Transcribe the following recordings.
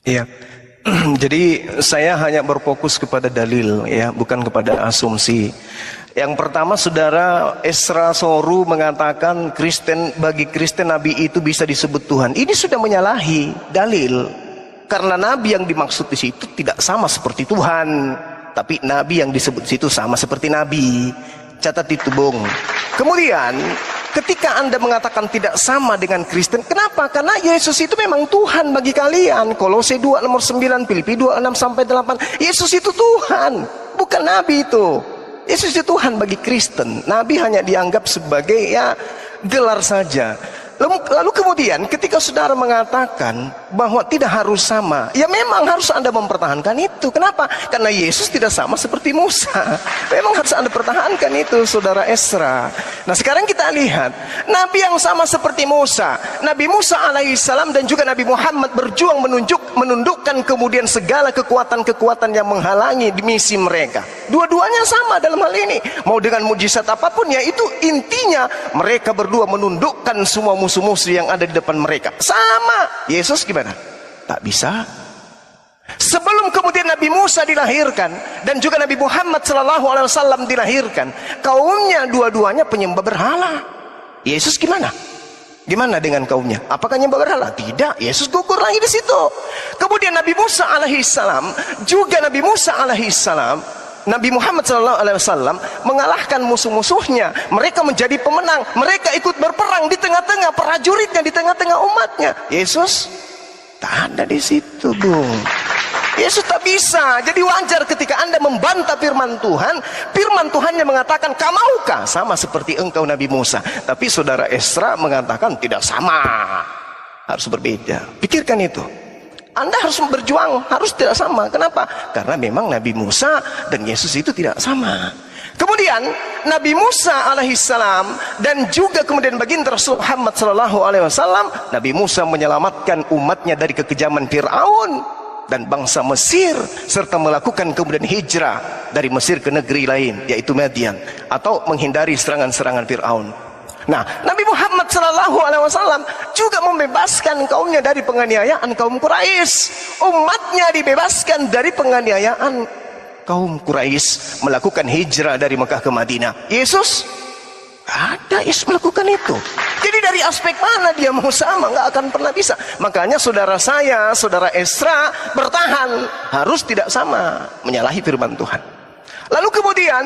Ya, jadi saya hanya berfokus kepada dalil ya, bukan kepada asumsi. Yang pertama, saudara, Esra Soru mengatakan bagi Kristen Nabi itu bisa disebut Tuhan. Ini sudah menyalahi dalil. Karena Nabi yang dimaksud di situ tidak sama seperti Tuhan, tapi Nabi yang disebut di situ sama seperti Nabi. Catat itu, Bung. Kemudian, ketika Anda mengatakan tidak sama dengan Kristen, kenapa? Karena Yesus itu memang Tuhan bagi kalian. Kolose 2 nomor 9, Filipi 2 6 sampai 8. Yesus itu Tuhan, bukan Nabi itu. Yesus itu Tuhan bagi Kristen. Nabi hanya dianggap sebagai ya gelar saja. Lalu kemudian ketika saudara mengatakan bahwa tidak harus sama, ya memang harus Anda mempertahankan itu. Kenapa? Karena Yesus tidak sama seperti Musa. Memang harus Anda pertahankan itu, saudara Esra. Nah, sekarang kita lihat Nabi yang sama seperti Musa. Nabi Musa alaihissalam dan juga Nabi Muhammad berjuang menundukkan kemudian segala kekuatan-kekuatan yang menghalangi di misi mereka. Dua-duanya sama dalam hal ini. Mau dengan mujizat apapun, ya itu intinya mereka berdua menundukkan semua musuh-musuh yang ada di depan mereka. Sama. Yesus gimana? Tak bisa. Sebelum kemudian Nabi Musa dilahirkan dan juga Nabi Muhammad SAW dilahirkan, kaumnya dua-duanya penyembah berhala. Yesus gimana? Gimana dengan kaumnya? Apakah nyembah berhala? Tidak. Yesus gugur lagi di situ. Kemudian Nabi Musa alaihissalam, juga Nabi Musa alaihissalam, Nabi Muhammad SAW mengalahkan musuh-musuhnya. Mereka menjadi pemenang. Mereka ikut berperang di tengah-tengah prajuritnya, di tengah-tengah umatnya. Yesus tak ada di situ, Bung. Yesus tak bisa. Jadi wajar ketika Anda membantah firman Tuhan. Firman Tuhannya mengatakan, "Kamaukah sama seperti engkau Nabi Musa?" Tapi saudara Esra mengatakan tidak sama. Harus berbeda. Pikirkan itu. Anda harus berjuang, harus tidak sama. Kenapa? Karena memang Nabi Musa dan Yesus itu tidak sama. Kemudian Nabi Musa alaihissalam dan juga kemudian baginda Rasul Muhammad sallallahu alaihi wasallam, Nabi Musa menyelamatkan umatnya dari kekejaman Fir'aun dan bangsa Mesir, serta melakukan kemudian hijrah dari Mesir ke negeri lain, yaitu Madian, atau menghindari serangan-serangan Fir'aun. Nah, Nabi Muhammad SAW juga membebaskan kaumnya dari penganiayaan kaum Quraisy. Umatnya dibebaskan dari penganiayaan kaum Quraisy, melakukan hijrah dari Mekah ke Madinah. Yesus ada, Yesus melakukan itu. Jadi dari aspek mana dia mau sama? Nggak akan pernah bisa. Makanya saudara saya, saudara Esra bertahan, harus tidak sama, menyalahi firman Tuhan. Lalu kemudian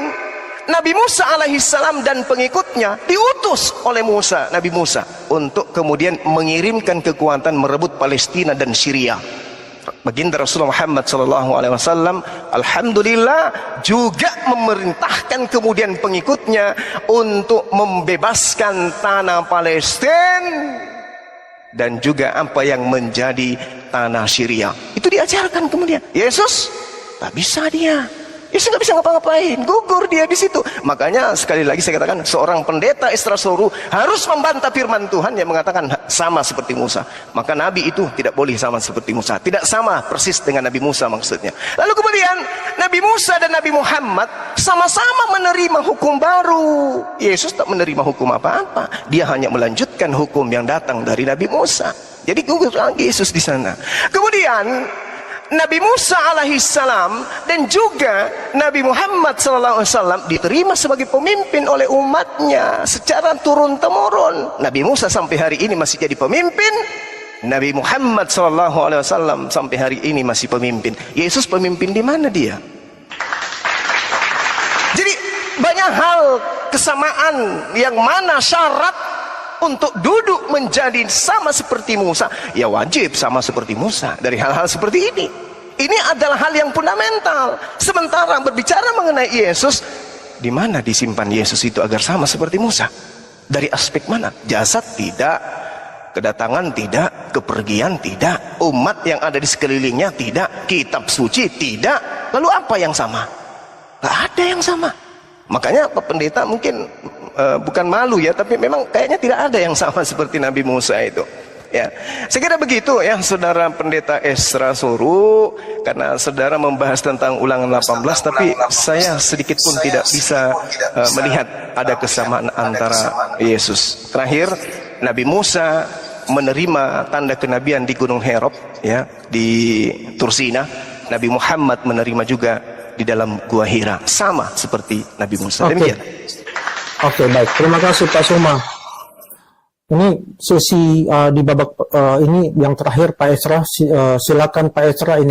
Nabi Musa alaihissalam dan pengikutnya diutus oleh Nabi Musa untuk kemudian mengirimkan kekuatan merebut Palestina dan Syria. Baginda Rasulullah Muhammad SAW, alhamdulillah, juga memerintahkan kemudian pengikutnya untuk membebaskan tanah Palestina dan juga apa yang menjadi tanah Syria. Itu diajarkan kemudian. Yesus tak bisa dia. Yesus nggak bisa ngapa-ngapain, gugur dia di situ. Makanya sekali lagi saya katakan, seorang pendeta Esra Soru harus membantah firman Tuhan yang mengatakan sama seperti Musa. Maka Nabi itu tidak boleh sama seperti Musa, tidak sama persis dengan Nabi Musa maksudnya. Lalu kemudian Nabi Musa dan Nabi Muhammad sama-sama menerima hukum baru. Yesus tak menerima hukum apa-apa, dia hanya melanjutkan hukum yang datang dari Nabi Musa. Jadi gugur lagi Yesus di sana. Kemudian Nabi Musa alaihissalam dan juga Nabi Muhammad sallallahu alaihi wasallam diterima sebagai pemimpin oleh umatnya secara turun-temurun. Nabi Musa sampai hari ini masih jadi pemimpin. Nabi Muhammad sallallahu alaihi wasallam sampai hari ini masih pemimpin. Yesus pemimpin di mana dia? Jadi banyak hal kesamaan yang mana syarat untuk duduk menjadi sama seperti Musa, ya wajib sama seperti Musa dari hal-hal seperti ini. Ini adalah hal yang fundamental. Sementara berbicara mengenai Yesus, di mana disimpan Yesus itu agar sama seperti Musa? Dari aspek mana? Jasad tidak, kedatangan tidak, kepergian tidak, umat yang ada di sekelilingnya tidak, kitab suci tidak. Lalu apa yang sama? Gak ada yang sama. Makanya Pak Pendeta mungkin bukan malu ya, tapi memang kayaknya tidak ada yang sama seperti Nabi Musa itu. Ya, saya kira begitu ya, saudara Pendeta Esra Soru, karena saudara membahas tentang Ulangan 18, tapi saya sedikit pun tidak bisa melihat ada kesamaan antara Yesus. Terakhir, Nabi Musa menerima tanda kenabian di Gunung Herop, ya, di Tursina. Nabi Muhammad menerima juga di dalam Gua Hira, sama seperti Nabi Musa. Demikian. Oke, baik. Terima kasih Pak Suma. Ini sesi di babak ini yang terakhir Pak Esra. Silakan Pak Esra ini.